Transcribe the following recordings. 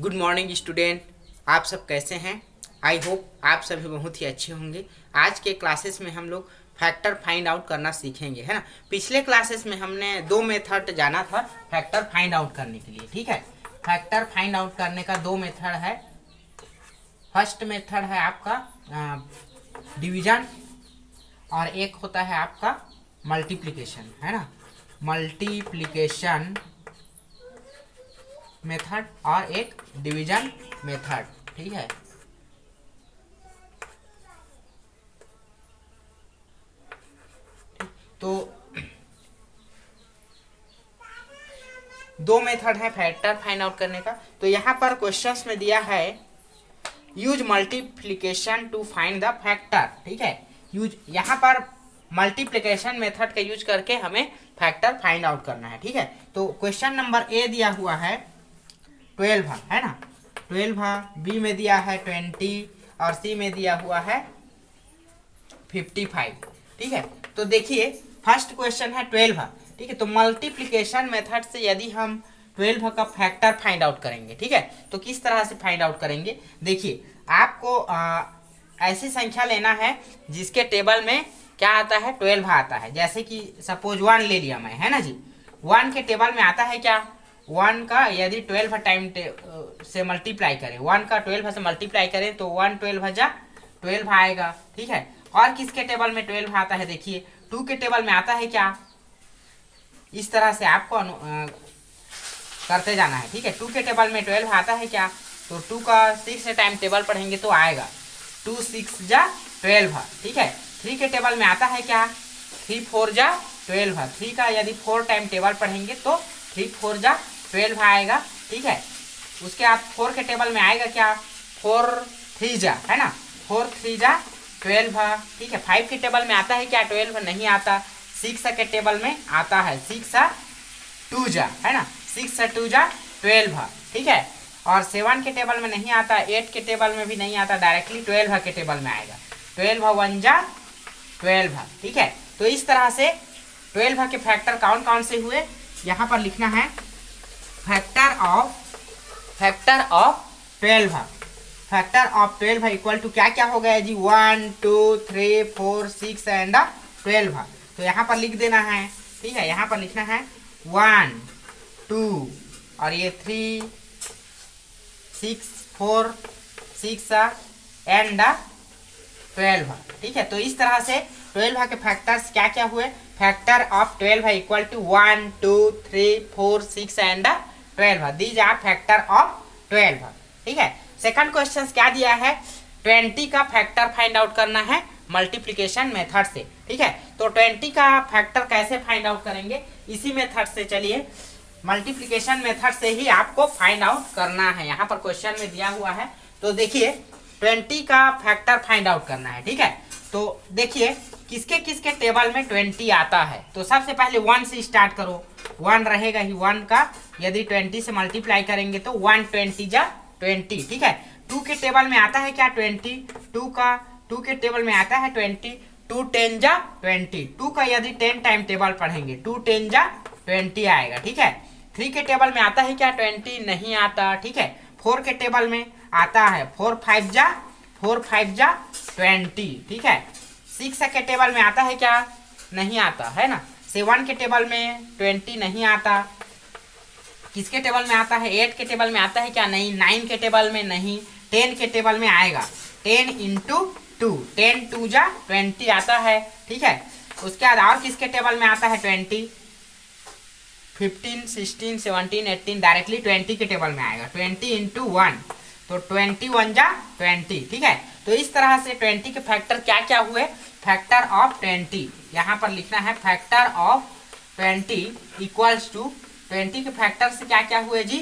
Good morning student. आप सब कैसे हैं? आई होप आप सभी बहुत ही अच्छे होंगे। आज के क्लासेस में हम लोग फैक्टर फाइंड आउट करना सीखेंगे, है ना। पिछले क्लासेस में हमने दो मेथड जाना था फैक्टर फाइंड आउट करने के लिए, ठीक है। फैक्टर फाइंड आउट करने का दो मेथड है। फर्स्ट मेथड है आपका डिवीजन और एक होता है आपका मल्टीप्लिकेशन, है ना। मल्टीप्लिकेशन मेथड और एक डिवीजन मेथड, ठीक है। तो दो मेथड है फैक्टर फाइंड आउट करने का। तो यहाँ पर क्वेश्चंस में दिया है use multiplication to find the factor, ठीक है। यूज यहाँ पर मल्टीप्लिकेशन मेथड का यूज करके हमें फैक्टर फाइंड आउट करना है, ठीक है। तो क्वेश्चन नंबर ए दिया हुआ है 12, है ना। 12, बी में दिया है 20 और सी में दिया हुआ है 55, ठीक है। तो देखिए फर्स्ट क्वेश्चन है 12, ठीक है। तो मल्टीप्लिकेशन मेथड से यदि हम 12 का फैक्टर फाइंड आउट करेंगे, ठीक है, तो किस तरह से फाइंड आउट करेंगे। देखिए आपको ऐसी संख्या लेना है जिसके टेबल में क्या आता है, 12 आता है। जैसे कि सपोज 1 ले लिया मैं, है ना जी। 1 के टेबल में आता है क्या, 1 का यदि 12 टाइम से मल्टीप्लाई करें, 1 का 12 से मल्टीप्लाई करें तो 1 12 जा 12 आएगा, ठीक है। और किसके टेबल में 12 आता है, देखिए 2 के टेबल में आता है क्या। इस तरह से आपको करते जाना है, ठीक है। 2 के टेबल में 12 आता है क्या, तो 2 का 6 से टाइम टेबल पढ़ेंगे तो आएगा 2 6 जा 12, ठीक है। 3 के टेबल में आता है क्या, 3 4 जा 12, 3 का यदि 4 टाइम टेबल पढ़ेंगे तो 3 4 जा 12 आएगा, ठीक है। उसके बाद 4 के टेबल में आएगा क्या, 4 3 जा, है ना, 4 3 जा 12, ठीक है। 5 के टेबल में आता है क्या, 12 नहीं आता। 6 के टेबल में आता है 6 2 जा, है ना, 6 2 जा 12, ठीक है। और 7 के टेबल में नहीं आता, 8 के टेबल में भी नहीं आता, डायरेक्टली 12 के टेबल में आएगा। 12 1 जा 12, ठीक है। तो इस तरह से 12 के फैक्टर कौन कौन से हुए यहाँ पर लिखना है। Factor of 12, factor of 12 equal to क्या क्या हो गया जी, 1 2 3 4 6 एंड 12। तो यहाँ पर लिख देना है, ठीक है। यहाँ पर लिखना है 1 2 और ये 3 6 4 6 एंड 12, ठीक है। तो इस तरह से 12 के फैक्टर्स क्या क्या हुए। Factor of 12 equal to 1 2 3 4 6 and 12, these are factor of 12, ठीक है। सेकंड क्वेश्चन क्या दिया है, 20 का फैक्टर फाइंड आउट करना है मल्टीप्लिकेशन मेथड से, ठीक है। तो 20 का फैक्टर कैसे फाइंड आउट करेंगे, इसी मेथड से। चलिए मल्टीप्लिकेशन मेथड से ही आपको फाइंड आउट करना है, यहाँ पर क्वेश्चन में दिया हुआ है। तो देखिए 20 का फैक्टर फाइंड आउट करना है, ठीक है। तो देखिए किसके किसके टेबल में 20 आता है। तो सबसे पहले 1 से स्टार्ट करो, 1 रहेगा ही। 1 का यदि 20 से मल्टीप्लाई करेंगे तो 1 20 जा 20, ठीक है। 2 के टेबल में आता है क्या, 20। 2 के टेबल में आता है 20, 2 10 जा 20। 2 का यदि 10 टाइम टेबल पढ़ेंगे 2 10 जा 20 आएगा, ठीक है। 3 के टेबल में आता है क्या, 20 नहीं आता, ठीक है। 4 के टेबल में आता है 4 5 जा 20, ठीक है। 6 के टेबल में आता है क्या, नहीं आता, है ना। 7 के टेबल में 20 नहीं आता। किसके टेबल में आता है, 8 के टेबल में आता है क्या, नहीं। 9 के टेबल में नहीं। 10 के टेबल में आएगा 10 × 2, 10 2 जा 20 आता है, ठीक है। उसके बाद और किसके टेबल में आता है 20, 15 16 17 18, डायरेक्टली 20 के टेबल में आएगा 20 × 1, तो 21 जा 20, ठीक है। तो इस तरह से 20 के फैक्टर क्या क्या हुए। फैक्टर ऑफ 20 यहाँ पर लिखना है, फैक्टर ऑफ 20 इक्वल्स टू 20 के फैक्टर से क्या क्या हुए जी,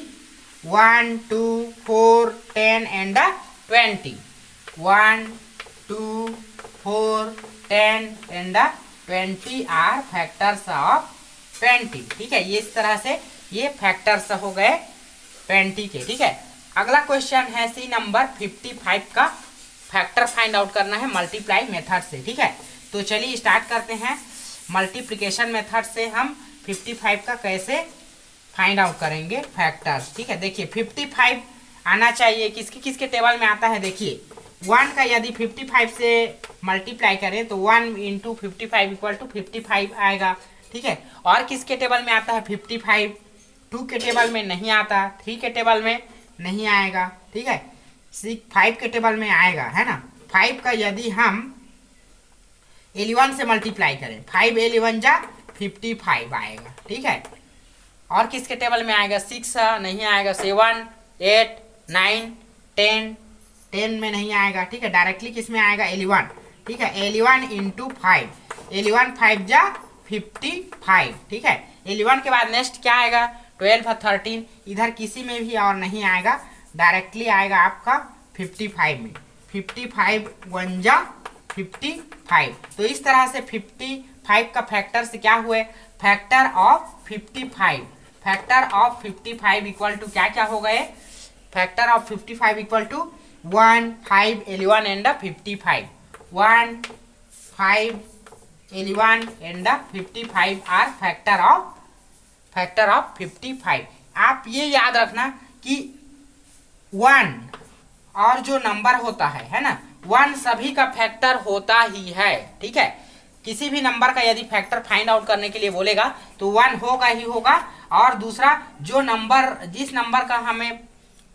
1 2 4 10 and 20, 1 2 4 10 and 20 are factors of 20, ठीक है। ये इस तरह से ये फैक्टर्स हो गए 20 के, ठीक है। अगला क्वेश्चन है सी नंबर 55 का फैक्टर फाइंड आउट करना है मल्टीप्लाई मेथड से, ठीक है। तो चलिए स्टार्ट करते हैं। मल्टीप्लिकेशन मेथड से हम 55 का कैसे फाइंड आउट करेंगे फैक्टर्स, ठीक है। देखिए 55 आना चाहिए। किसके किसके टेबल में आता है देखिए, 1 का यदि 55 से मल्टीप्लाई करें तो 1 इंटू 55 इक्वल टू 55 आएगा, ठीक है। और किसके टेबल में आता है 55, 2 के टेबल में नहीं आता, 3 के टेबल में नहीं आएगा, ठीक है, 5 के टेबल में आएगा, है ना। 5 का यदि हम 11 से मल्टीप्लाई करें, 5 11 जा 55 आएगा, ठीक है। और किसके टेबल में आएगा, 6 नहीं आएगा, 7 8 9 10, 10 में नहीं आएगा, ठीक है। डायरेक्टली किस में आएगा, 11, ठीक है। 11 इंटू 5, 11 5 जा 55, ठीक है। 11 के बाद नेक्स्ट क्या आएगा, 12 और 13, इधर किसी में भी और नहीं आएगा, डायरेक्टली आएगा आपका 55 में, 55 1 जा 55। तो इस तरह से 55 का फैक्टर से क्या हुए, factor of 55, factor of 55 equal to क्या क्या हो गए, factor of 55 equal to 1 5 11 and 55, 1 5 11 and 55 are factor of 55। आप ये याद रखना कि 1 और जो नंबर होता है ना, 1 सभी का फैक्टर होता ही है, ठीक है। किसी भी नंबर का यदि फैक्टर फाइंड आउट करने के लिए बोलेगा तो 1 होगा ही होगा। और दूसरा जो नंबर, जिस नंबर का हमें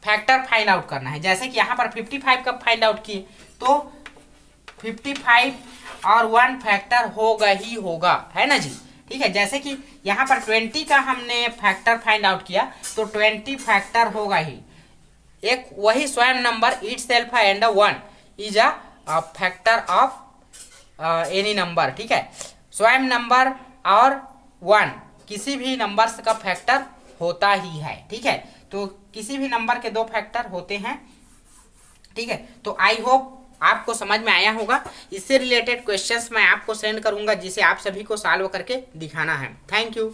फैक्टर फाइंड आउट करना है, जैसे कि यहाँ पर 55 का फाइंड आउट किए तो 55 और 1 फैक्टर होगा ही होगा, है ना जी, ठीक है। जैसे कि यहाँ पर 20 का हमने फैक्टर फाइंड आउट किया तो 20 फैक्टर होगा ही, एक वही स्वयं number it self and 1 is a factor of any number, ठीक है। स्वयं नंबर और 1 किसी भी नंबर का फैक्टर होता ही है, ठीक है। तो किसी भी नंबर के 2 फैक्टर होते हैं, ठीक है। तो आई होप आपको समझ में आया होगा। इससे रिलेटेड क्वेश्चंस मैं आपको सेंड करूंगा जिसे आप सभी को सॉल्व करके दिखाना है। Thank you.